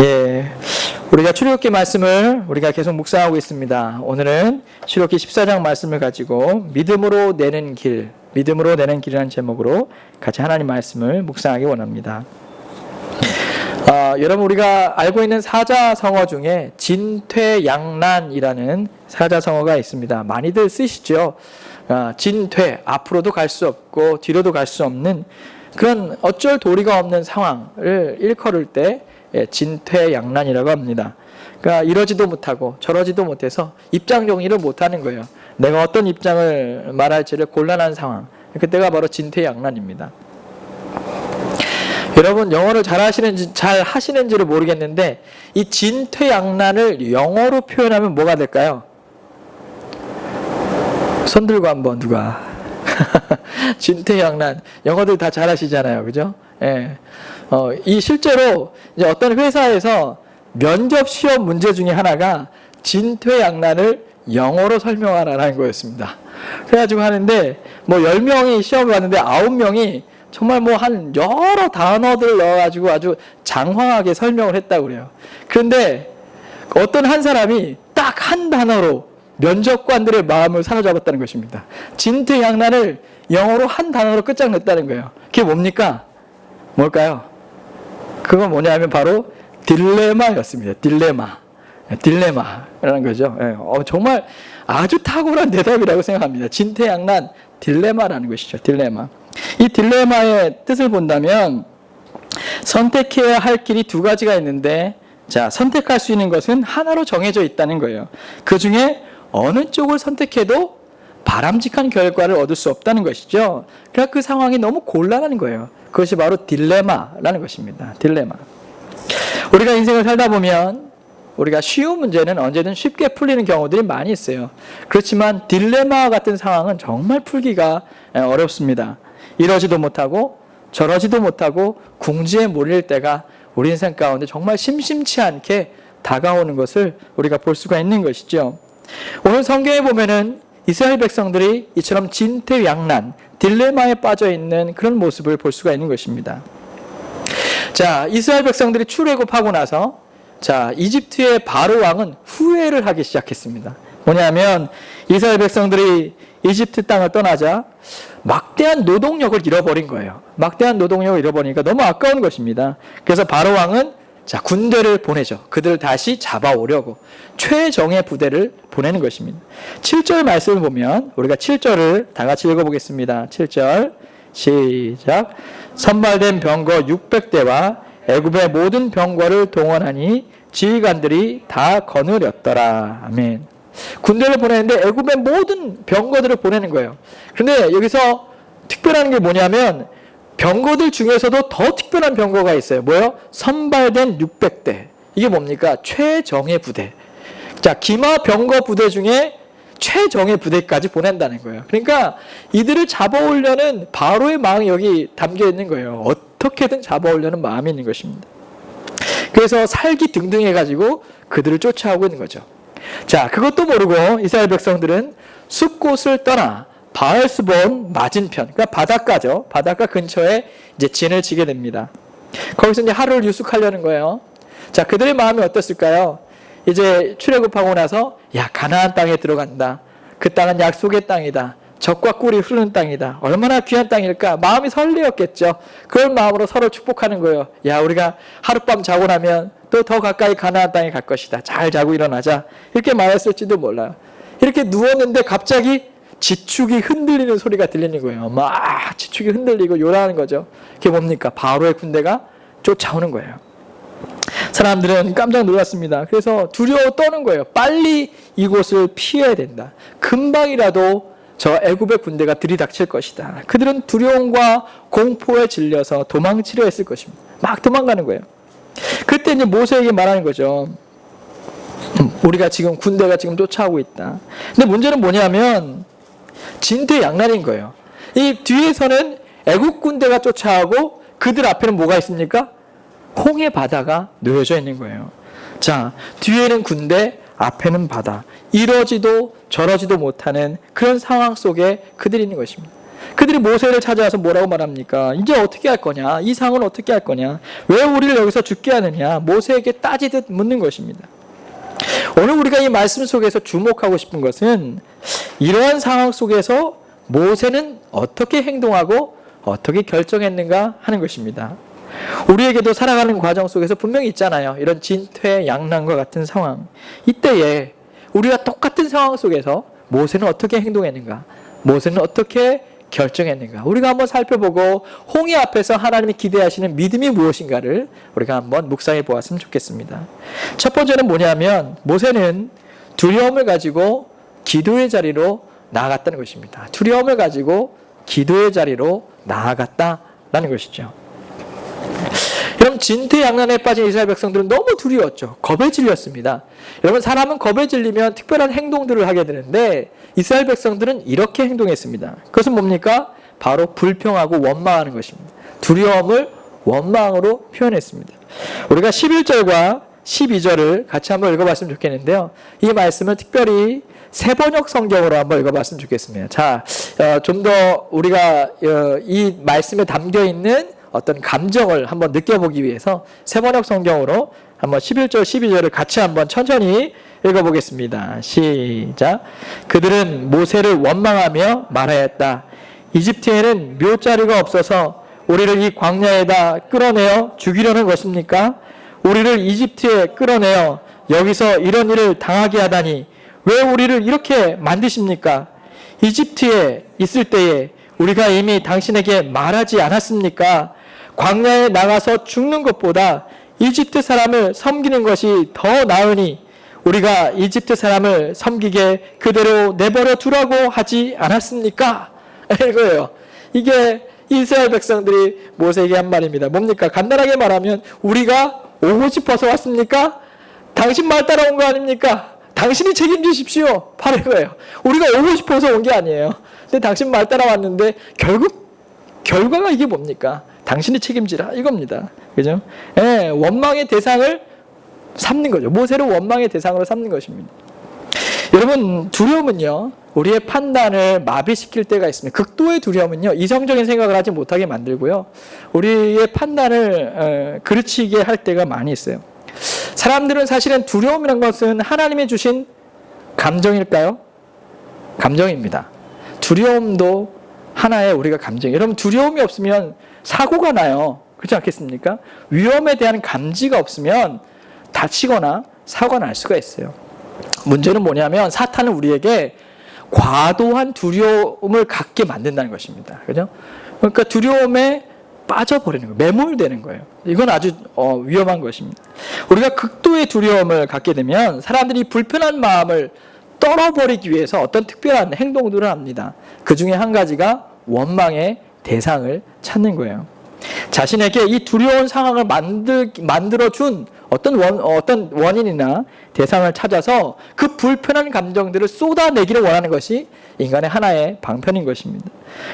예, 우리가 출애굽기 말씀을 우리가 계속 묵상하고 있습니다. 오늘은 출애굽기 14장 말씀을 가지고 믿음으로 내는 길이라는 제목으로 같이 하나님 말씀을 묵상하기 원합니다. 여러분, 우리가 알고 있는 사자성어 중에 진퇴양난이라는 사자성어가 있습니다. 많이들 쓰시죠. 진퇴, 앞으로도 갈 수 없고 뒤로도 갈 수 없는 그런 어쩔 도리가 없는 상황을 일컬을 때 진퇴양난이라고 합니다. 그러니까 이러지도 못하고 저러지도 못해서 입장 정리를 못하는 거예요. 내가 어떤 입장을 말할지를 곤란한 상황. 그때가 바로 진퇴양난입니다. 여러분, 영어를 잘 하시는지를 모르겠는데 이 진퇴양난을 영어로 표현하면 뭐가 될까요? 손 들고 한번 누가 진퇴양난, 영어들 다 잘하시잖아요, 그죠? 예. 이 실제로 이제 어떤 회사에서 면접 시험 문제 중에 하나가 진퇴양난을 영어로 설명하라는 거였습니다. 그래가지고 하는데 뭐 10명이 시험을 봤는데 9명이 정말 뭐 한 여러 단어들을 넣어가지고 아주 장황하게 설명을 했다고 그래요. 그런데 어떤 한 사람이 딱 한 단어로 면접관들의 마음을 사로잡았다는 것입니다. 진퇴양난을 영어로 한 단어로 끝장냈다는 거예요. 그게 뭡니까? 뭘까요? 그건 뭐냐면 바로 딜레마였습니다. 딜레마라는 거죠. 정말 아주 탁월한 대답이라고 생각합니다. 진퇴양난, 딜레마라는 것이죠. 딜레마. 이 딜레마의 뜻을 본다면 선택해야 할 길이 두 가지가 있는데, 자, 선택할 수 있는 것은 하나로 정해져 있다는 거예요. 그 중에 어느 쪽을 선택해도 바람직한 결과를 얻을 수 없다는 것이죠. 그러니까 그 상황이 너무 곤란한 거예요. 그것이 바로 딜레마라는 것입니다. 딜레마. 우리가 인생을 살다 보면 우리가 쉬운 문제는 언제든 쉽게 풀리는 경우들이 많이 있어요. 그렇지만 딜레마 같은 상황은 정말 풀기가 어렵습니다. 이러지도 못하고 저러지도 못하고 궁지에 몰릴 때가 우리 인생 가운데 정말 심심치 않게 다가오는 것을 우리가 볼 수가 있는 것이죠. 오늘 성경에 보면은 이스라엘 백성들이 이처럼 진퇴양난, 딜레마에 빠져 있는 그런 모습을 볼 수가 있는 것입니다. 자, 이스라엘 백성들이 출애굽하고 나서 이집트의 바로 왕은 후회를 하기 시작했습니다. 뭐냐면 이스라엘 백성들이 이집트 땅을 떠나자 막대한 노동력을 잃어버린 거예요. 막대한 노동력을 잃어버리니까 너무 아까운 것입니다. 그래서 바로 왕은 군대를 보내죠. 그들을 다시 잡아오려고 최정예 부대를 보내는 것입니다. 7절 말씀을 보면 우리가 7절을 다 같이 읽어보겠습니다. 7절 시작. 선발된 병거 600대와 애굽의 모든 병거를 동원하니 지휘관들이 다 거느렸더라. 아멘. 군대를 보내는데 애굽의 모든 병거들을 보내는 거예요. 그런데 여기서 특별한 게 뭐냐면 병거들 중에서도 더 특별한 병거가 있어요. 뭐요? 선발된 600대. 이게 뭡니까? 최정예 부대. 자, 기마 병거 부대 중에 최정예 부대까지 보낸다는 거예요. 그러니까 이들을 잡아오려는 바로의 마음이 여기 담겨 있는 거예요. 어떻게든 잡아오려는 마음이 있는 것입니다. 그래서 살기 등등해가지고 그들을 쫓아오고 있는 거죠. 자, 그것도 모르고 이스라엘 백성들은 숲곳을 떠나 바알스본 맞은편, 그러니까 바닷가죠. 바닷가 근처에 이제 진을 치게 됩니다. 거기서 이제 하루를 유숙하려는 거예요. 자, 그들의 마음이 어떻을까요? 이제 출애굽하고 나서 가나안 땅에 들어간다. 그 땅은 약속의 땅이다. 젖과 꿀이 흐르는 땅이다. 얼마나 귀한 땅일까? 마음이 설레었겠죠. 그런 마음으로 서로 축복하는 거예요. 우리가 하룻밤 자고 나면 또 더 가까이 가나안 땅에 갈 것이다. 잘 자고 일어나자. 이렇게 말했을지도 몰라요. 이렇게 누웠는데 갑자기 지축이 흔들리는 소리가 들리는 거예요. 막 지축이 흔들리고 요란하는 거죠. 그게 뭡니까? 바로의 군대가 쫓아오는 거예요. 사람들은 깜짝 놀랐습니다. 그래서 두려워 떠는 거예요. 빨리 이곳을 피해야 된다. 금방이라도 저 애굽의 군대가 들이닥칠 것이다. 그들은 두려움과 공포에 질려서 도망치려 했을 것입니다. 막 도망가는 거예요. 그때 이제 모세에게 말하는 거죠. 우리가 지금 군대가 지금 쫓아오고 있다. 근데 문제는 뭐냐면 진퇴양난인 거예요. 이 뒤에서는 애국 군대가 쫓아오고 그들 앞에는 뭐가 있습니까? 홍해 바다가 놓여져 있는 거예요. 자, 뒤에는 군대, 앞에는 바다. 이러지도 저러지도 못하는 그런 상황 속에 그들이 있는 것입니다. 그들이 모세를 찾아와서 뭐라고 말합니까? 이제 어떻게 할 거냐? 이 상은 어떻게 할 거냐? 왜 우리를 여기서 죽게 하느냐? 모세에게 따지듯 묻는 것입니다. 오늘 우리가 이 말씀 속에서 주목하고 싶은 것은 이러한 상황 속에서 모세는 어떻게 행동하고 어떻게 결정했는가 하는 것입니다. 우리에게도 살아가는 과정 속에서 분명히 있잖아요. 이런 진퇴양난과 같은 상황. 이때에 우리가 똑같은 상황 속에서 모세는 어떻게 행동했는가? 모세는 어떻게 결정했는가? 우리가 한번 살펴보고 홍해 앞에서 하나님이 기대하시는 믿음이 무엇인가를 우리가 한번 묵상해 보았으면 좋겠습니다. 첫 번째는 뭐냐면 모세는 두려움을 가지고 기도의 자리로 나아갔다는 것입니다. 두려움을 가지고 기도의 자리로 나아갔다라는 것이죠. 여러분, 진퇴양난에 빠진 이스라엘 백성들은 너무 두려웠죠. 겁에 질렸습니다. 여러분, 사람은 겁에 질리면 특별한 행동들을 하게 되는데 이스라엘 백성들은 이렇게 행동했습니다. 그것은 뭡니까? 바로 불평하고 원망하는 것입니다. 두려움을 원망으로 표현했습니다. 우리가 11절과 12절을 같이 한번 읽어봤으면 좋겠는데요. 이 말씀을 특별히 세번역 성경으로 한번 읽어봤으면 좋겠습니다. 자, 좀 더 우리가 이 말씀에 담겨있는 어떤 감정을 한번 느껴보기 위해서 세번역 성경으로 한번 11절, 12절을 같이 한번 천천히 읽어보겠습니다. 시작. 그들은 모세를 원망하며 말하였다. 이집트에는 묘자리가 없어서 우리를 이 광야에다 끌어내어 죽이려는 것입니까? 우리를 이집트에 끌어내어 여기서 이런 일을 당하게 하다니 왜 우리를 이렇게 만드십니까? 이집트에 있을 때에 우리가 이미 당신에게 말하지 않았습니까? 광야에 나가서 죽는 것보다 이집트 사람을 섬기는 것이 더 나으니 우리가 이집트 사람을 섬기게 그대로 내버려 두라고 하지 않았습니까? 이거예요. 이게 이스라엘 백성들이 모세에게 한 말입니다. 뭡니까? 간단하게 말하면 우리가 오고 싶어서 왔습니까? 당신 말 따라온 거 아닙니까? 당신이 책임지십시오. 바로 이거예요. 우리가 오고 싶어서 온 게 아니에요. 근데 당신 말 따라왔는데 결과가 이게 뭡니까? 당신이 책임지라 이겁니다. 그죠? 예, 원망의 대상을 삼는 거죠. 모세를 원망의 대상으로 삼는 것입니다. 여러분, 두려움은요, 우리의 판단을 마비시킬 때가 있습니다. 극도의 두려움은요, 이성적인 생각을 하지 못하게 만들고요, 우리의 판단을 그르치게 할 때가 많이 있어요. 사람들은 사실은 두려움이란 것은 하나님이 주신 감정일까요? 감정입니다. 두려움도 하나의 우리가 감정이에요. 여러분, 두려움이 없으면 사고가 나요. 그렇지 않겠습니까? 위험에 대한 감지가 없으면 다치거나 사고가 날 수가 있어요. 문제는 뭐냐면 사탄은 우리에게 과도한 두려움을 갖게 만든다는 것입니다. 그죠? 그러니까 두려움에 빠져버리는 거예요. 매몰되는 거예요. 이건 아주 위험한 것입니다. 우리가 극도의 두려움을 갖게 되면 사람들이 불편한 마음을 떨어버리기 위해서 어떤 특별한 행동들을 합니다. 그 중에 한 가지가 원망의 대상을 찾는 거예요. 자신에게 이 두려운 상황을 만들어준 어떤 원인이나 대상을 찾아서 그 불편한 감정들을 쏟아내기를 원하는 것이 인간의 하나의 방편인 것입니다.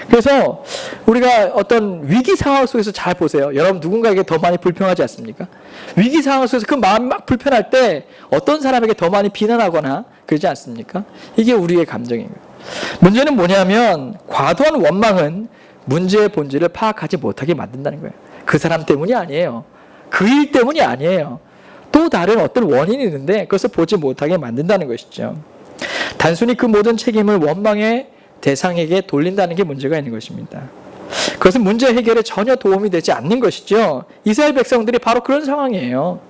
그래서 우리가 어떤 위기 상황 속에서 잘 보세요. 여러분, 누군가에게 더 많이 불평하지 않습니까? 위기 상황 속에서 그 마음이 막 불편할 때 어떤 사람에게 더 많이 비난하거나 그러지 않습니까? 이게 우리의 감정인 거예요. 문제는 뭐냐면 과도한 원망은 문제의 본질을 파악하지 못하게 만든다는 거예요. 그 사람 때문이 아니에요. 그 일 때문이 아니에요. 또 다른 어떤 원인이 있는데 그것을 보지 못하게 만든다는 것이죠. 단순히 그 모든 책임을 원망의 대상에게 돌린다는 게 문제가 있는 것입니다. 그것은 문제 해결에 전혀 도움이 되지 않는 것이죠. 이스라엘 백성들이 바로 그런 상황이에요.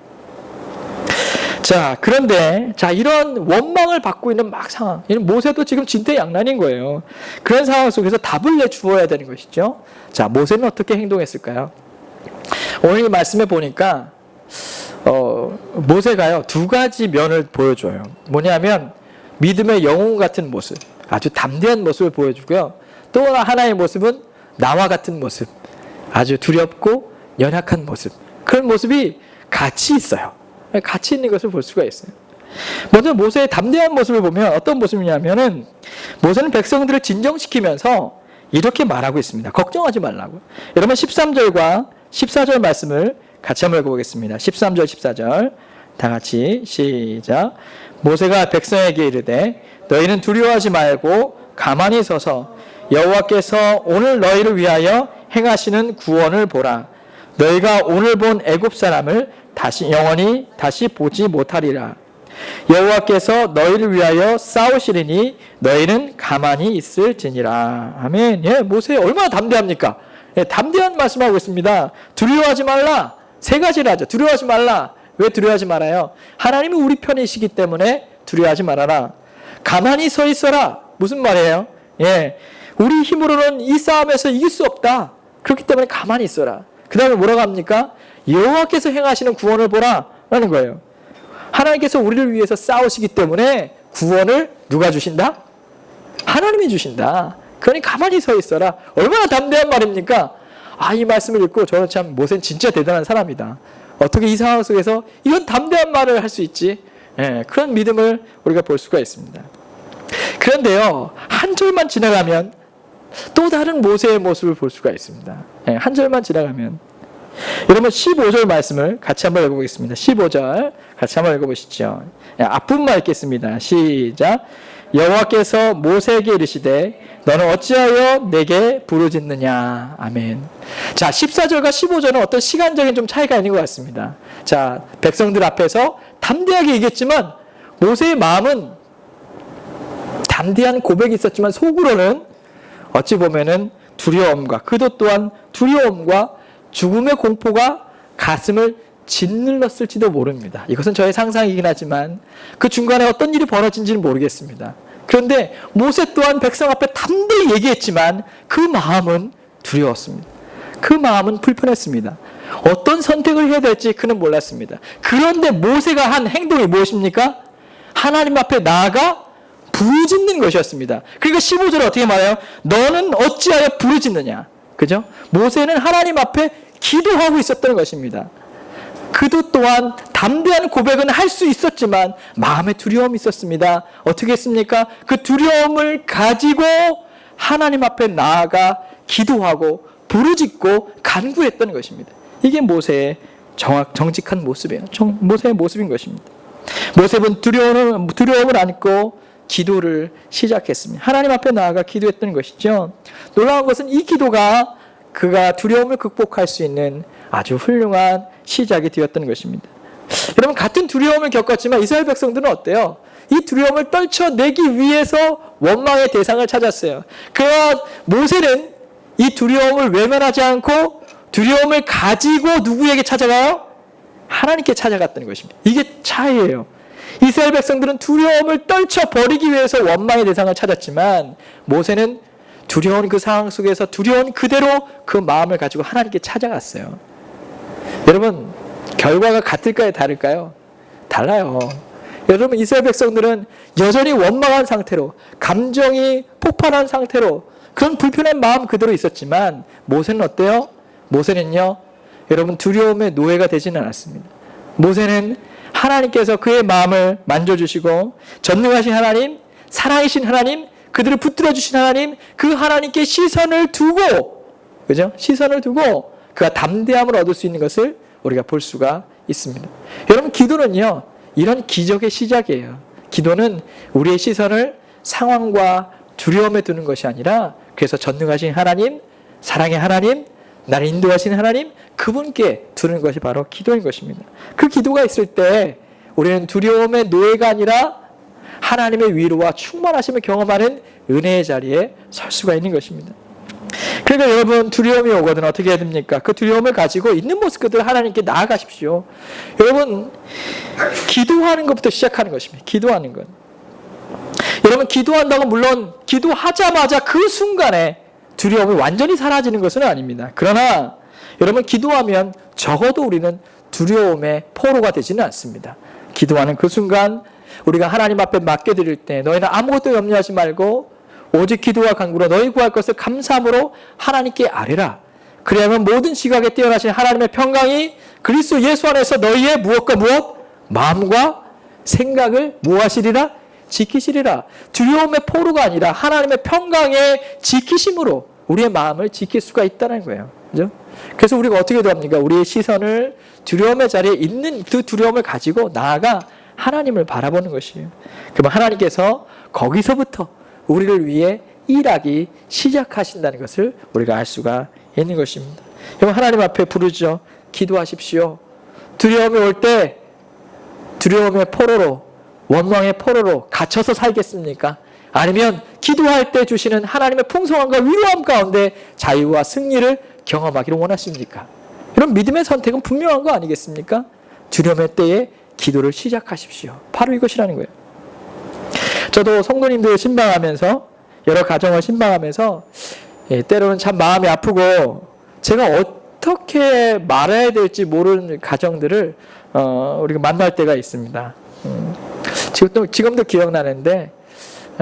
자, 그런데 이런 원망을 받고 있는 막 상황, 모세도 지금 진퇴양난인 거예요. 그런 상황 속에서 답을 내주어야 되는 것이죠. 자, 모세는 어떻게 행동했을까요? 오늘 이 말씀에 보니까 모세가요, 두 가지 면을 보여줘요. 뭐냐면 믿음의 영웅 같은 모습, 아주 담대한 모습을 보여주고요. 또 하나의 모습은 나와 같은 모습, 아주 두렵고 연약한 모습. 그런 모습이 같이 있어요. 같이 있는 것을 볼 수가 있어요. 먼저 모세의 담대한 모습을 보면 어떤 모습이냐면은 모세는 백성들을 진정시키면서 이렇게 말하고 있습니다. 걱정하지 말라고. 여러분, 13절과 14절 말씀을 같이 한번 읽어보겠습니다. 13절, 14절 다 같이 시작. 모세가 백성에게 이르되 너희는 두려워하지 말고 가만히 서서 여호와께서 오늘 너희를 위하여 행하시는 구원을 보라. 너희가 오늘 본 애굽 사람을 영원히 다시 보지 못하리라. 여호와께서 너희를 위하여 싸우시리니 너희는 가만히 있을지니라. 아멘. 예, 모세 얼마나 담대합니까? 예, 담대한 말씀하고 있습니다. 두려워하지 말라. 세 가지를 하죠. 두려워하지 말라. 왜 두려워하지 말아요? 하나님은 우리 편이시기 때문에 두려워하지 말아라. 가만히 서 있어라. 무슨 말이에요? 예, 우리 힘으로는 이 싸움에서 이길 수 없다. 그렇기 때문에 가만히 있어라. 그 다음에 뭐라고 합니까? 여호와께서 행하시는 구원을 보라 라는 거예요. 하나님께서 우리를 위해서 싸우시기 때문에 구원을 누가 주신다? 하나님이 주신다. 그러니 가만히 서 있어라. 얼마나 담대한 말입니까? 이 말씀을 읽고 저는 참 모세는 진짜 대단한 사람이다. 어떻게 이 상황 속에서 이런 담대한 말을 할 수 있지? 예, 그런 믿음을 우리가 볼 수가 있습니다. 그런데요, 한 절만 지나가면 또 다른 모세의 모습을 볼 수가 있습니다. 예, 한 절만 지나가면. 여러분 15절 말씀을 같이 한번 읽어보겠습니다. 15절 같이 한번 읽어보시죠. 예, 앞부분만 읽겠습니다. 시작. 여호와께서 모세에게 이르시되 너는 어찌하여 내게 부르짖느냐. 아멘. 자, 14절과 15절은 어떤 시간적인 좀 차이가 있는 것 같습니다. 자, 백성들 앞에서 담대하게 얘기했지만 모세의 마음은 담대한 고백이 있었지만 속으로는 어찌 보면은 두려움과 그도 또한 두려움과 죽음의 공포가 가슴을 짓눌렀을지도 모릅니다. 이것은 저의 상상이긴 하지만 그 중간에 어떤 일이 벌어진지는 모르겠습니다. 그런데 모세 또한 백성 앞에 담대히 얘기했지만 그 마음은 두려웠습니다. 그 마음은 불편했습니다. 어떤 선택을 해야 될지 그는 몰랐습니다. 그런데 모세가 한 행동이 무엇입니까? 하나님 앞에 나아가 부르짖는 것이었습니다. 그러니까 15절에 어떻게 말해요? 너는 어찌하여 부르짖느냐. 그죠? 모세는 하나님 앞에 기도하고 있었던 것입니다. 그도 또한 담대한 고백은 할 수 있었지만 마음에 두려움이 있었습니다. 어떻게 했습니까? 그 두려움을 가지고 하나님 앞에 나아가 기도하고 부르짖고 간구했던 것입니다. 이게 모세의 정직한 모습이에요. 모세의 모습인 것입니다. 모세는 두려움을 안고 기도를 시작했습니다. 하나님 앞에 나아가 기도했던 것이죠. 놀라운 것은 이 기도가 그가 두려움을 극복할 수 있는 아주 훌륭한 시작이 되었던 것입니다. 여러분, 같은 두려움을 겪었지만 이스라엘 백성들은 어때요? 이 두려움을 떨쳐내기 위해서 원망의 대상을 찾았어요. 그러나 모세는 이 두려움을 외면하지 않고 두려움을 가지고 누구에게 찾아가요? 하나님께 찾아갔다는 것입니다. 이게 차이예요. 이스라엘 백성들은 두려움을 떨쳐버리기 위해서 원망의 대상을 찾았지만 모세는 두려운 그 상황 속에서 두려운 그대로 그 마음을 가지고 하나님께 찾아갔어요. 여러분, 결과가 같을까요? 다를까요? 달라요. 여러분, 이스라엘 백성들은 여전히 원망한 상태로, 감정이 폭발한 상태로 그런 불편한 마음 그대로 있었지만 모세는 어때요? 모세는요, 여러분, 두려움의 노예가 되지는 않았습니다. 모세는 하나님께서 그의 마음을 만져주시고 전능하신 하나님, 살아계신 하나님, 그들을 붙들어 주신 하나님, 그 하나님께 시선을 두고, 그죠? 시선을 두고 그가 담대함을 얻을 수 있는 것을 우리가 볼 수가 있습니다. 여러분, 기도는요, 이런 기적의 시작이에요. 기도는 우리의 시선을 상황과 두려움에 두는 것이 아니라 그래서 전능하신 하나님, 사랑의 하나님, 나를 인도하시는 하나님, 그분께 두는 것이 바로 기도인 것입니다. 그 기도가 있을 때 우리는 두려움의 노예가 아니라 하나님의 위로와 충만하심을 경험하는 은혜의 자리에 설 수가 있는 것입니다. 그러니까 여러분, 두려움이 오거든 어떻게 해야 됩니까? 그 두려움을 가지고 있는 모습 그대로 하나님께 나아가십시오. 여러분, 기도하는 것부터 시작하는 것입니다. 기도하는 것. 여러분, 기도한다고 물론 기도하자마자 그 순간에 두려움이 완전히 사라지는 것은 아닙니다. 그러나 여러분, 기도하면 적어도 우리는 두려움의 포로가 되지는 않습니다. 기도하는 그 순간 우리가 하나님 앞에 맡겨드릴 때 너희는 아무것도 염려하지 말고 오직 기도와 간구로 너희 구할 것을 감사함으로 하나님께 아뢰라. 그래야만 모든 지각에 뛰어나신 하나님의 평강이 그리스도 예수 안에서 너희의 무엇과 무엇? 마음과 생각을 무엇하시리라? 지키시리라. 두려움의 포로가 아니라 하나님의 평강의 지키심으로 우리의 마음을 지킬 수가 있다는 거예요. 그죠? 그래서 우리가 어떻게 합니까? 우리의 시선을 두려움의 자리에 있는 그 두려움을 가지고 나아가 하나님을 바라보는 것이에요. 그러면 하나님께서 거기서부터 우리를 위해 일하기 시작하신다는 것을 우리가 알 수가 있는 것입니다. 여러분, 하나님 앞에 부르죠. 기도하십시오. 두려움이 올 때 두려움의 포로로, 원망의 포로로 갇혀서 살겠습니까? 아니면 기도할 때 주시는 하나님의 풍성함과 위로함 가운데 자유와 승리를 경험하기를 원하십니까? 이런 믿음의 선택은 분명한 거 아니겠습니까? 두려움의 때에 기도를 시작하십시오. 바로 이것이라는 거예요. 저도 성도님들 신방하면서, 여러 가정을 신방하면서 때로는 참 마음이 아프고 제가 어떻게 말해야 될지 모르는 가정들을 우리가 만날 때가 있습니다. 지금도 기억나는데,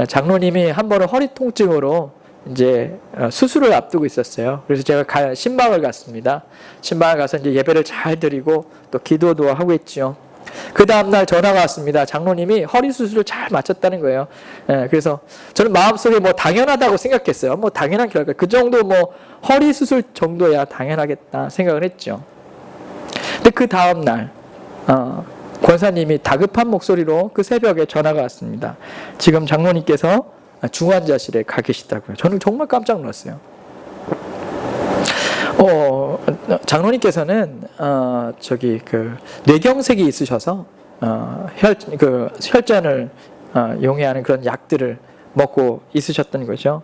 장로님이 한 번은 허리 통증으로 이제 수술을 앞두고 있었어요. 그래서 제가 신방을 갔습니다. 신방을 가서 이제 예배를 잘 드리고 또 기도도 하고 있죠. 그 다음날 전화가 왔습니다. 장로님이 허리 수술을 잘 마쳤다는 거예요. 그래서 저는 마음속에 뭐 당연하다고 생각했어요. 뭐 당연한 결과, 그 정도 뭐 허리 수술 정도야 당연하겠다 생각을 했죠. 근데 그 다음날 권사님이 다급한 목소리로 그 새벽에 전화가 왔습니다. 지금 장로님께서 중환자실에 가 계시다고요. 저는 정말 깜짝 놀랐어요. 장로님께서는 뇌경색이 있으셔서 혈전을 용해하는 그런 약들을 먹고 있으셨던 거죠.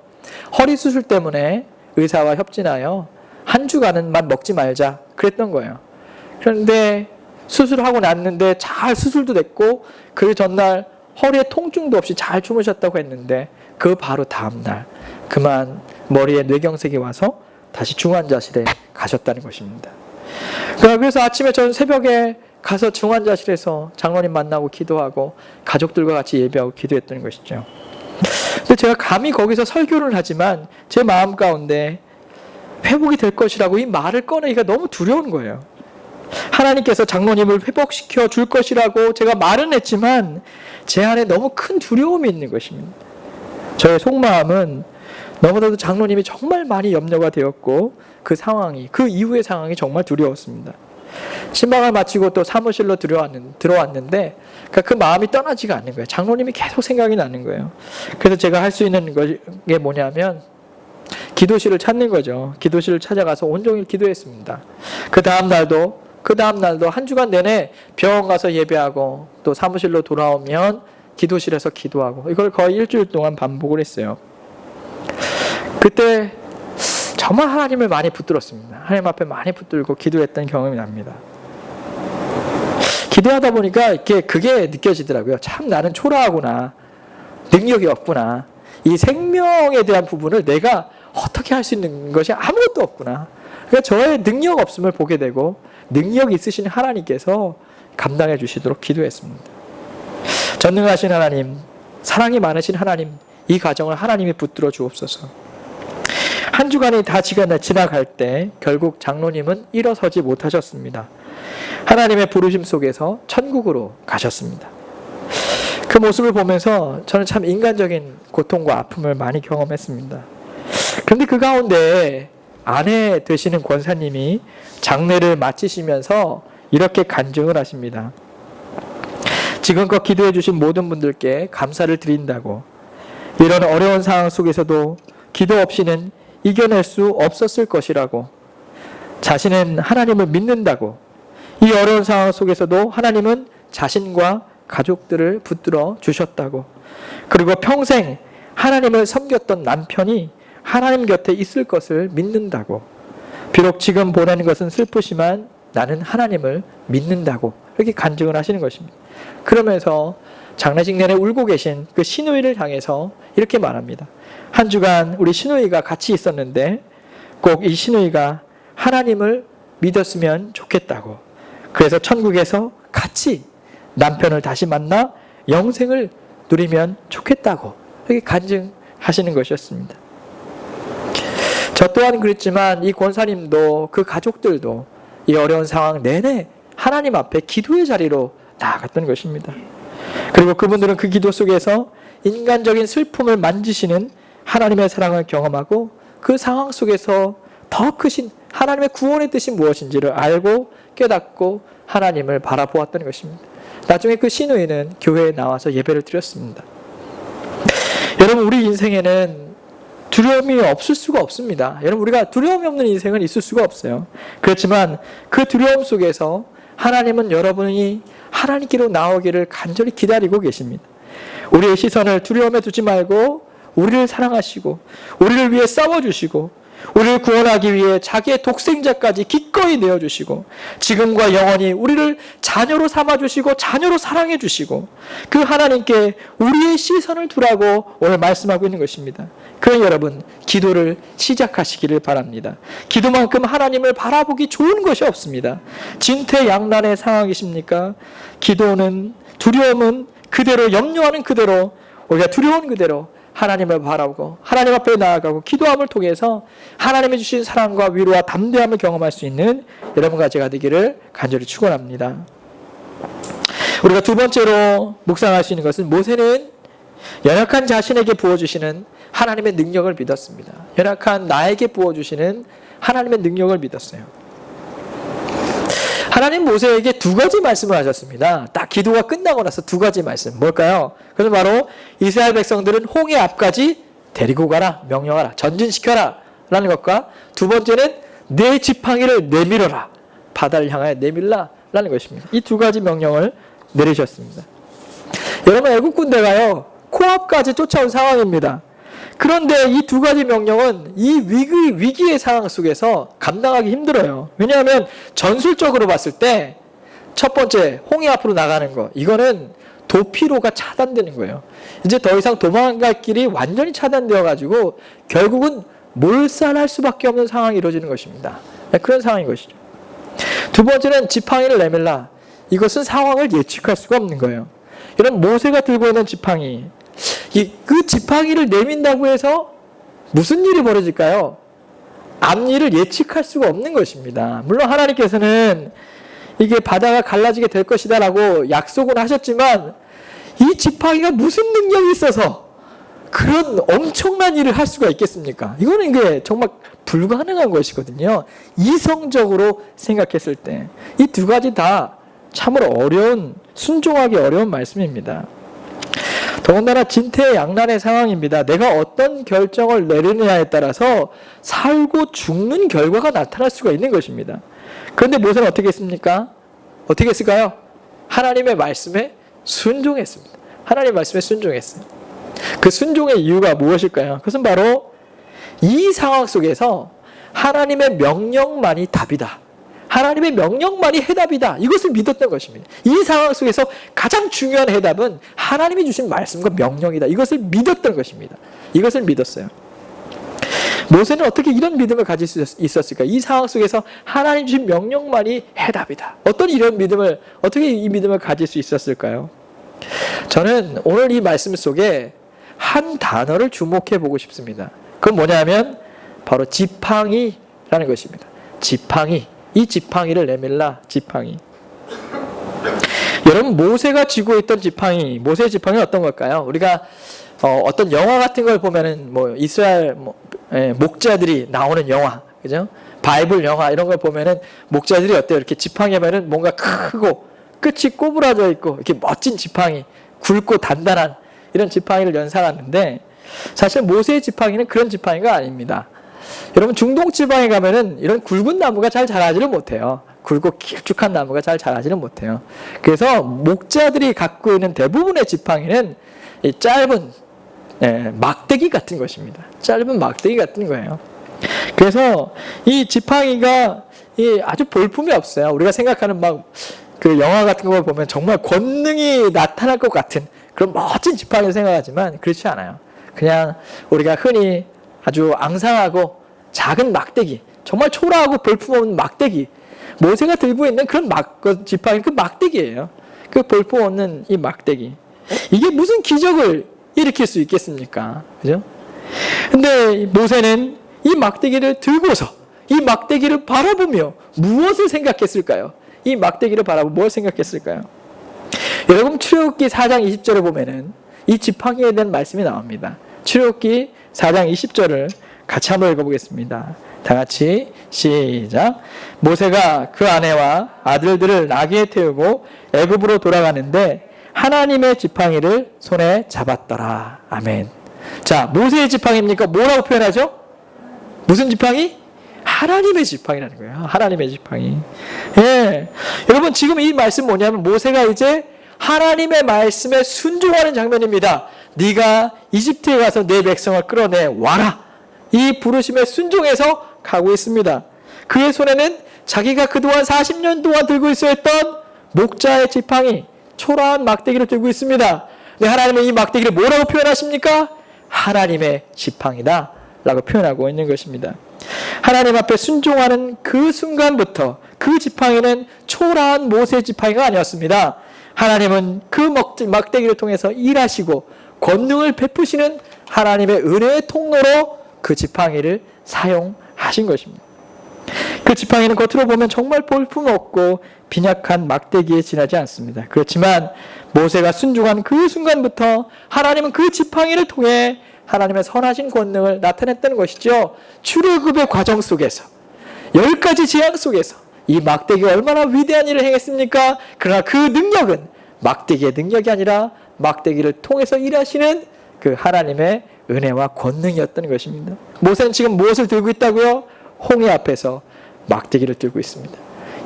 허리 수술 때문에 의사와 협진하여 한 주간은만 먹지 말자 그랬던 거예요. 그런데 수술하고 났는데 잘 수술도 됐고 그 전날 허리에 통증도 없이 잘 주무셨다고 했는데 그 바로 다음날 그만 머리에 뇌경색이 와서 다시 중환자실에 가셨다는 것입니다. 그래서 아침에 저는 새벽에 가서 중환자실에서 장로님 만나고 기도하고 가족들과 같이 예배하고 기도했던 것이죠. 근데 제가 감히 거기서 설교를 하지만 제 마음 가운데 회복이 될 것이라고 이 말을 꺼내기가 너무 두려운 거예요. 하나님께서 장로님을 회복시켜 줄 것이라고 제가 말은 했지만 제 안에 너무 큰 두려움이 있는 것입니다. 저의 속마음은 너무나도 장로님이 정말 많이 염려가 되었고 그 이후의 상황이 정말 두려웠습니다. 신방을 마치고 또 사무실로 들어왔는데 그 마음이 떠나지가 않는 거예요. 장로님이 계속 생각이 나는 거예요. 그래서 제가 할 수 있는 게 뭐냐면 기도실을 찾는 거죠. 기도실을 찾아가서 온종일 기도했습니다. 그 다음 날도 한 주간 내내 병원 가서 예배하고 또 사무실로 돌아오면 기도실에서 기도하고 이걸 거의 일주일 동안 반복을 했어요. 그때 정말 하나님을 많이 붙들었습니다. 하나님 앞에 많이 붙들고 기도했던 경험이 납니다. 기도하다 보니까 그게 느껴지더라고요. 참 나는 초라하구나. 능력이 없구나. 이 생명에 대한 부분을 내가 어떻게 할 수 있는 것이 아무것도 없구나. 그러니까 저의 능력 없음을 보게 되고 능력 있으신 하나님께서 감당해 주시도록 기도했습니다. 전능하신 하나님, 사랑이 많으신 하나님, 이 가정을 하나님이 붙들어 주옵소서. 한 주간이 다 지나갈 때 결국 장로님은 일어서지 못하셨습니다. 하나님의 부르심 속에서 천국으로 가셨습니다. 그 모습을 보면서 저는 참 인간적인 고통과 아픔을 많이 경험했습니다. 그런데 그 가운데 아내 되시는 권사님이 장례를 마치시면서 이렇게 간증을 하십니다. 지금껏 기도해 주신 모든 분들께 감사를 드린다고, 이런 어려운 상황 속에서도 기도 없이는 이겨낼 수 없었을 것이라고, 자신은 하나님을 믿는다고, 이 어려운 상황 속에서도 하나님은 자신과 가족들을 붙들어 주셨다고, 그리고 평생 하나님을 섬겼던 남편이 하나님 곁에 있을 것을 믿는다고, 비록 지금 보내는 것은 슬프지만 나는 하나님을 믿는다고 이렇게 간증을 하시는 것입니다. 그러면서 장례식 내내 울고 계신 그 시누이를 향해서 이렇게 말합니다. 한 주간 우리 시누이가 같이 있었는데 꼭 이 시누이가 하나님을 믿었으면 좋겠다고, 그래서 천국에서 같이 남편을 다시 만나 영생을 누리면 좋겠다고 이렇게 간증하시는 것이었습니다. 저 또한 그랬지만 이 권사님도 그 가족들도 이 어려운 상황 내내 하나님 앞에 기도의 자리로 나아갔던 것입니다. 그리고 그분들은 그 기도 속에서 인간적인 슬픔을 만지시는 하나님의 사랑을 경험하고 그 상황 속에서 더 크신 하나님의 구원의 뜻이 무엇인지를 알고 깨닫고 하나님을 바라보았던 것입니다. 나중에 그 시누이는 교회에 나와서 예배를 드렸습니다. 여러분, 우리 인생에는 두려움이 없을 수가 없습니다. 여러분, 우리가 두려움이 없는 인생은 있을 수가 없어요. 그렇지만 그 두려움 속에서 하나님은 여러분이 하나님께로 나오기를 간절히 기다리고 계십니다. 우리의 시선을 두려움에 두지 말고 우리를 사랑하시고 우리를 위해 싸워주시고 우리를 구원하기 위해 자기의 독생자까지 기꺼이 내어주시고 지금과 영원히 우리를 자녀로 삼아주시고 자녀로 사랑해주시고 그 하나님께 우리의 시선을 두라고 오늘 말씀하고 있는 것입니다. 그러니 여러분, 기도를 시작하시기를 바랍니다. 기도만큼 하나님을 바라보기 좋은 것이 없습니다. 진퇴양난의 상황이십니까? 기도는, 두려움은 그대로, 염려하는 그대로, 우리가 두려운 그대로 하나님을 바라보고 하나님 앞에 나아가고 기도함을 통해서 하나님이 주신 사랑과 위로와 담대함을 경험할 수 있는 여러분과 제가 되기를 간절히 축원합니다. 우리가 두 번째로 묵상할 수 있는 것은 모세는 연약한 자신에게 부어주시는 하나님의 능력을 믿었습니다. 연약한 나에게 부어주시는 하나님의 능력을 믿었어요. 하나님 모세에게 두 가지 말씀을 하셨습니다. 딱 기도가 끝나고 나서 두 가지 말씀. 뭘까요? 그것은 바로 이스라엘 백성들은 홍해 앞까지 데리고 가라, 명령하라, 전진시켜라 라는 것과 두 번째는 내 지팡이를 내밀어라, 바다를 향하여 내밀라 라는 것입니다. 이 두 가지 명령을 내리셨습니다. 여러분, 애국 군대가요 코앞까지 쫓아온 상황입니다. 그런데 이 두 가지 명령은 이 위기의 상황 속에서 감당하기 힘들어요. 왜냐하면 전술적으로 봤을 때 첫 번째 홍해 앞으로 나가는 거, 이거는 도피로가 차단되는 거예요. 이제 더 이상 도망갈 길이 완전히 차단되어 가지고 결국은 몰살할 수밖에 없는 상황이 이루어지는 것입니다. 그런 상황인 것이죠. 두 번째는 지팡이를 내밀라. 이것은 상황을 예측할 수가 없는 거예요. 이런 모세가 들고 있는 지팡이, 그 지팡이를 내민다고 해서 무슨 일이 벌어질까요? 앞일을 예측할 수가 없는 것입니다. 물론 하나님께서는 이게 바다가 갈라지게 될 것이다 라고 약속은 하셨지만 이 지팡이가 무슨 능력이 있어서 그런 엄청난 일을 할 수가 있겠습니까? 이거는 이게 정말 불가능한 것이거든요. 이성적으로 생각했을 때 이 두 가지 다 참으로 순종하기 어려운 말씀입니다. 더군다나 진퇴양난의 상황입니다. 내가 어떤 결정을 내리느냐에 따라서 살고 죽는 결과가 나타날 수가 있는 것입니다. 그런데 모세는 어떻게 했습니까? 어떻게 했을까요? 하나님의 말씀에 순종했습니다. 하나님의 말씀에 순종했어요. 그 순종의 이유가 무엇일까요? 그것은 바로 이 상황 속에서 하나님의 명령만이 답이다. 하나님의 명령만이 해답이다. 이것을 믿었던 것입니다. 이 상황 속에서 가장 중요한 해답은 하나님이 주신 말씀과 명령이다. 이것을 믿었던 것입니다. 이것을 믿었어요. 모세는 어떻게 이런 믿음을 가질 수 있었을까? 이 상황 속에서 하나님 주신 명령만이 해답이다. 어떻게 이 믿음을 가질 수 있었을까요? 저는 오늘 이 말씀 속에 한 단어를 주목해 보고 싶습니다. 그건 뭐냐면 바로 지팡이라는 것입니다. 지팡이. 이 지팡이를 내밀라, 지팡이. 여러분, 모세가 쥐고 있던 지팡이, 모세의 지팡이는 어떤 걸까요? 우리가 어떤 영화 같은 걸 보면은 이스라엘 목자들이 나오는 영화, 그죠? 바이블 영화 이런 걸 보면은 목자들이 어때요? 이렇게 지팡이 하면은 뭔가 크고 끝이 꼬부라져 있고 이렇게 멋진 지팡이, 굵고 단단한 이런 지팡이를 연상하는데 사실 모세의 지팡이는 그런 지팡이가 아닙니다. 여러분, 중동 지방에 가면은 이런 굵은 나무가 잘 자라지를 못해요. 굵고 길쭉한 나무가 잘 자라지는 못해요. 그래서 목자들이 갖고 있는 대부분의 지팡이는 이 짧은 막대기 같은 것입니다. 짧은 막대기 같은 거예요. 그래서 이 지팡이가 아주 볼품이 없어요. 우리가 생각하는 그 영화 같은 걸 보면 정말 권능이 나타날 것 같은 그런 멋진 지팡이를 생각하지만 그렇지 않아요. 그냥 우리가 흔히 아주 앙상하고 작은 막대기, 정말 초라하고 볼품없는 막대기, 모세가 들고 있는 그런 지팡이, 그 막대기예요. 그 볼품없는 이 막대기. 이게 무슨 기적을 일으킬 수 있겠습니까? 그죠? 근데 모세는 이 막대기를 들고서 이 막대기를 바라보며 무엇을 생각했을까요? 이 막대기를 바라보고 뭘 생각했을까요? 여러분, 출애굽기 4장 20절을 보면은 이 지팡이에 대한 말씀이 나옵니다. 출애굽기 4장 20절을 같이 한번 읽어보겠습니다. 다 같이 시작. 모세가 그 아내와 아들들을 나귀에 태우고 애굽으로 돌아가는데 하나님의 지팡이를 손에 잡았더라. 아멘. 자, 모세의 지팡이입니까? 뭐라고 표현하죠? 무슨 지팡이? 하나님의 지팡이라는 거예요. 하나님의 지팡이. 예. 여러분, 지금 이 말씀 뭐냐면 모세가 이제 하나님의 말씀에 순종하는 장면입니다. 네가 이집트에 가서 내 백성을 끌어내 와라. 이 부르심에 순종해서 가고 있습니다. 그의 손에는 자기가 그동안 40년 동안 들고 있어야 했던 목자의 지팡이, 초라한 막대기를 들고 있습니다. 근데 하나님은 이 막대기를 뭐라고 표현하십니까? 하나님의 지팡이다 라고 표현하고 있는 것입니다. 하나님 앞에 순종하는 그 순간부터 그 지팡이는 초라한 모세의 지팡이가 아니었습니다. 하나님은 그 막대기를 통해서 일하시고 권능을 베푸시는 하나님의 은혜의 통로로 그 지팡이를 사용하신 것입니다. 그 지팡이는 겉으로 보면 정말 볼품없고 빈약한 막대기에 지나지 않습니다. 그렇지만 모세가 순종한 그 순간부터 하나님은 그 지팡이를 통해 하나님의 선하신 권능을 나타냈다는 것이죠. 출애굽의 과정 속에서 10가지 재앙 속에서 이 막대기가 얼마나 위대한 일을 행했습니까? 그러나 그 능력은 막대기의 능력이 아니라 막대기를 통해서 일하시는 그 하나님의 은혜와 권능이었던 것입니다. 모세는 지금 무엇을 들고 있다고요? 홍해 앞에서 막대기를 들고 있습니다.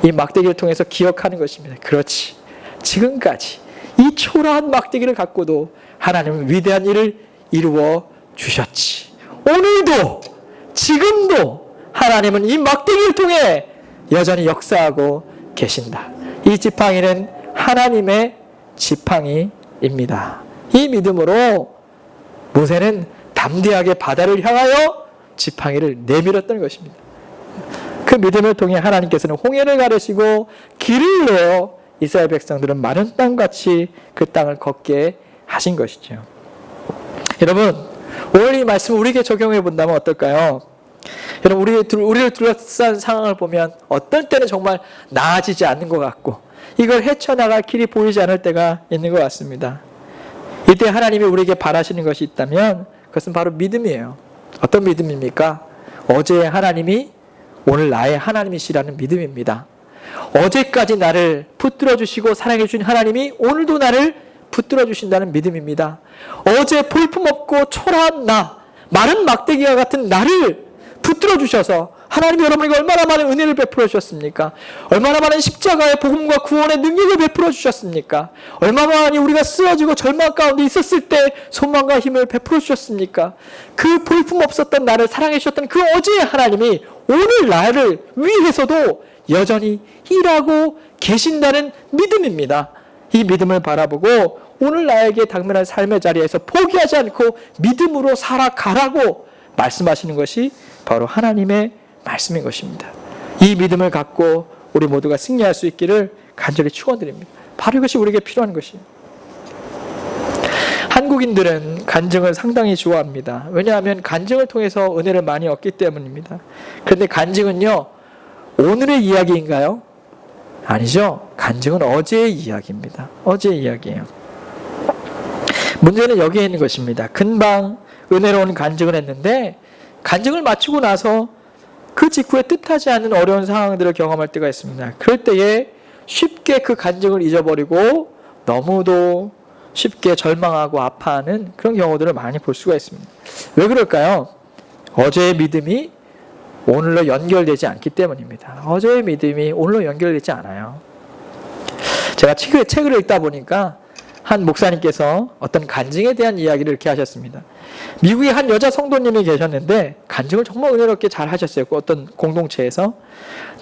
이 막대기를 통해서 기억하는 것입니다. 그렇지. 지금까지 이 초라한 막대기를 갖고도 하나님은 위대한 일을 이루어 주셨지. 오늘도 지금도 하나님은 이 막대기를 통해 여전히 역사하고 계신다. 이 지팡이는 하나님의 지팡이입니다. 이 믿음으로 모세는 담대하게 바다를 향하여 지팡이를 내밀었던 것입니다. 그 믿음을 통해 하나님께서는 홍해를 가르시고 길을 내어 이스라엘 백성들은 마른 땅같이 그 땅을 걷게 하신 것이죠. 여러분, 오늘 이 말씀을 우리에게 적용해 본다면 어떨까요? 여러분, 우리를 둘러싼 상황을 보면 어떨 때는 정말 나아지지 않는 것 같고 이걸 헤쳐나갈 길이 보이지 않을 때가 있는 것 같습니다. 이때 하나님이 우리에게 바라시는 것이 있다면 그것은 바로 믿음이에요. 어떤 믿음입니까? 어제의 하나님이 오늘 나의 하나님이시라는 믿음입니다. 어제까지 나를 붙들어 주시고 사랑해 주신 하나님이 오늘도 나를 붙들어 주신다는 믿음입니다. 어제 볼품없고 초라한 나, 마른 막대기와 같은 나를 붙들어 주셔서 하나님이 여러분에게 얼마나 많은 은혜를 베풀어 주셨습니까? 얼마나 많은 십자가의 복음과 구원의 능력을 베풀어 주셨습니까? 얼마나 많이 우리가 쓰러지고 절망 가운데 있었을 때 소망과 힘을 베풀어 주셨습니까? 그 볼품없었던 나를 사랑해 주셨던 그 어제의 하나님이 오늘 나를 위해서도 여전히 일하고 계신다는 믿음입니다. 이 믿음을 바라보고 오늘 나에게 당면한 삶의 자리에서 포기하지 않고 믿음으로 살아가라고 말씀하시는 것이 바로 하나님의 말씀인 것입니다. 이 믿음을 갖고 우리 모두가 승리할 수 있기를 간절히 축원드립니다. 바로 이것이 우리에게 필요한 것이에요. 한국인들은 간증을 상당히 좋아합니다. 왜냐하면 간증을 통해서 은혜를 많이 얻기 때문입니다. 그런데 간증은요, 오늘의 이야기인가요? 아니죠. 간증은 어제의 이야기입니다. 어제의 이야기예요. 문제는 여기에 있는 것입니다. 금방 은혜로운 간증을 했는데 간증을 마치고 나서 그 직후에 뜻하지 않는 어려운 상황들을 경험할 때가 있습니다. 그럴 때에 쉽게 그 간증을 잊어버리고 너무도 쉽게 절망하고 아파하는 그런 경우들을 많이 볼 수가 있습니다. 왜 그럴까요? 어제의 믿음이 오늘로 연결되지 않기 때문입니다. 어제의 믿음이 오늘로 연결되지 않아요. 제가 책을 읽다 보니까 한 목사님께서 어떤 간증에 대한 이야기를 이렇게 하셨습니다. 미국에 한 여자 성도님이 계셨는데 간증을 정말 은혜롭게 잘 하셨어요. 어떤 공동체에서.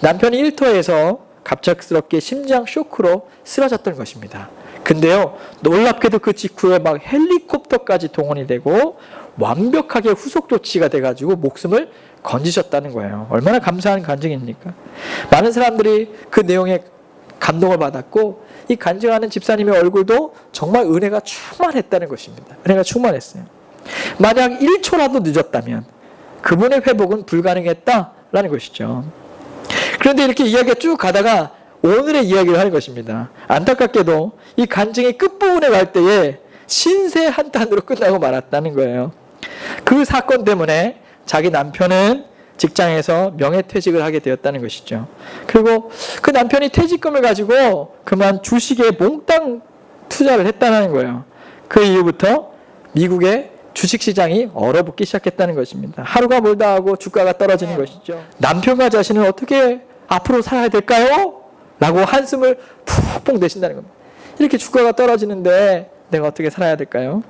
남편이 일터에서 갑작스럽게 심장 쇼크로 쓰러졌던 것입니다. 근데요, 놀랍게도 그 직후에 막 헬리콥터까지 동원이 되고 완벽하게 후속 조치가 돼가지고 목숨을 건지셨다는 거예요. 얼마나 감사한 간증입니까? 많은 사람들이 그 내용에 감동을 받았고 이 간증하는 집사님의 얼굴도 정말 은혜가 충만했다는 것입니다. 은혜가 충만했어요. 만약 1초라도 늦었다면 그분의 회복은 불가능했다라는 것이죠. 그런데 이렇게 이야기가 쭉 가다가 오늘의 이야기를 하는 것입니다. 안타깝게도 이 간증의 끝부분에 갈 때에 신세 한탄으로 끝나고 말았다는 거예요. 그 사건 때문에 자기 남편은 직장에서 명예퇴직을 하게 되었다는 것이죠. 그리고 그 남편이 퇴직금을 가지고 그만 주식에 몽땅 투자를 했다는 거예요. 그 이후부터 미국의 주식시장이 얼어붙기 시작했다는 것입니다. 하루가 멀다 하고 주가가 떨어지는 것이죠. 남편과 자신은 어떻게 앞으로 살아야 될까요? 라고 한숨을 푹푹 내쉰다는 겁니다. 이렇게 주가가 떨어지는데 내가 어떻게 살아야 될까요?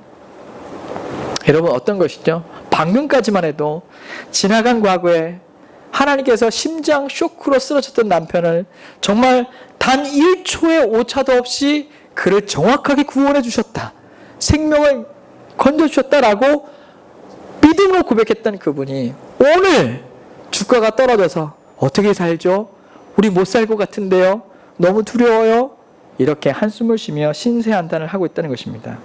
여러분, 어떤 것이죠? 방금까지만 해도 지나간 과거에 하나님께서 심장 쇼크로 쓰러졌던 남편을 정말 단 1초의 오차도 없이 그를 정확하게 구원해 주셨다. 생명을 건져주셨다라고 믿음으로 고백했던 그분이 오늘 주가가 떨어져서 어떻게 살죠? 우리 못 살 것 같은데요? 너무 두려워요? 이렇게 한숨을 쉬며 신세한탄을 하고 있다는 것입니다.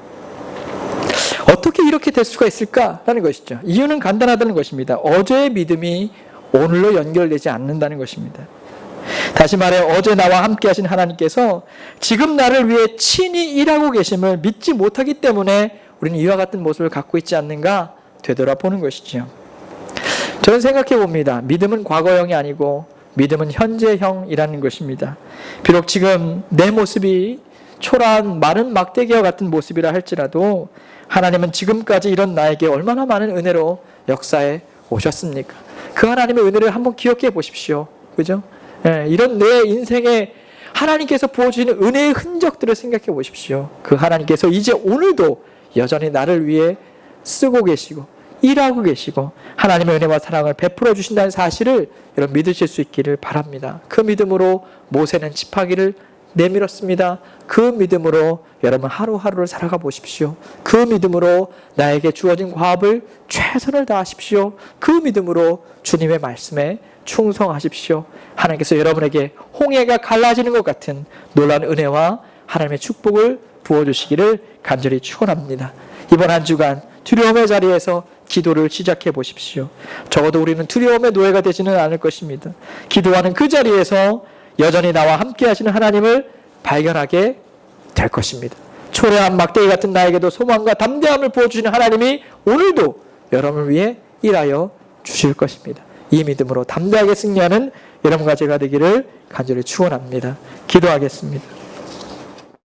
어떻게 이렇게 될 수가 있을까라는 것이죠. 이유는 간단하다는 것입니다. 어제의 믿음이 오늘로 연결되지 않는다는 것입니다. 다시 말해 어제 나와 함께 하신 하나님께서 지금 나를 위해 친히 일하고 계심을 믿지 못하기 때문에 우리는 이와 같은 모습을 갖고 있지 않는가 되돌아보는 것이죠. 저는 생각해 봅니다. 믿음은 과거형이 아니고 믿음은 현재형이라는 것입니다. 비록 지금 내 모습이 초라한 마른 막대기와 같은 모습이라 할지라도 하나님은 지금까지 이런 나에게 얼마나 많은 은혜로 역사에 오셨습니까? 그 하나님의 은혜를 한번 기억해 보십시오. 그죠? 이런 내 인생에 하나님께서 부어주시는 은혜의 흔적들을 생각해 보십시오. 그 하나님께서 이제 오늘도 여전히 나를 위해 쓰고 계시고 일하고 계시고 하나님의 은혜와 사랑을 베풀어 주신다는 사실을 여러분 믿으실 수 있기를 바랍니다. 그 믿음으로 모세는 지팡이를 내밀었습니다. 그 믿음으로 여러분 하루하루를 살아가 보십시오. 그 믿음으로 나에게 주어진 과업을 최선을 다하십시오. 그 믿음으로 주님의 말씀에 충성하십시오. 하나님께서 여러분에게 홍해가 갈라지는 것 같은 놀라운 은혜와 하나님의 축복을 부어주시기를 간절히 축원합니다. 이번 한 주간 두려움의 자리에서 기도를 시작해 보십시오. 적어도 우리는 두려움의 노예가 되지는 않을 것입니다. 기도하는 그 자리에서 여전히 나와 함께 하시는 하나님을 발견하게 될 것입니다. 초라한 막대기 같은 나에게도 소망과 담대함을 부어주시는 하나님이 오늘도 여러분을 위해 일하여 주실 것입니다. 이 믿음으로 담대하게 승리하는 여러분과 제가 되기를 간절히 축원합니다. 기도하겠습니다.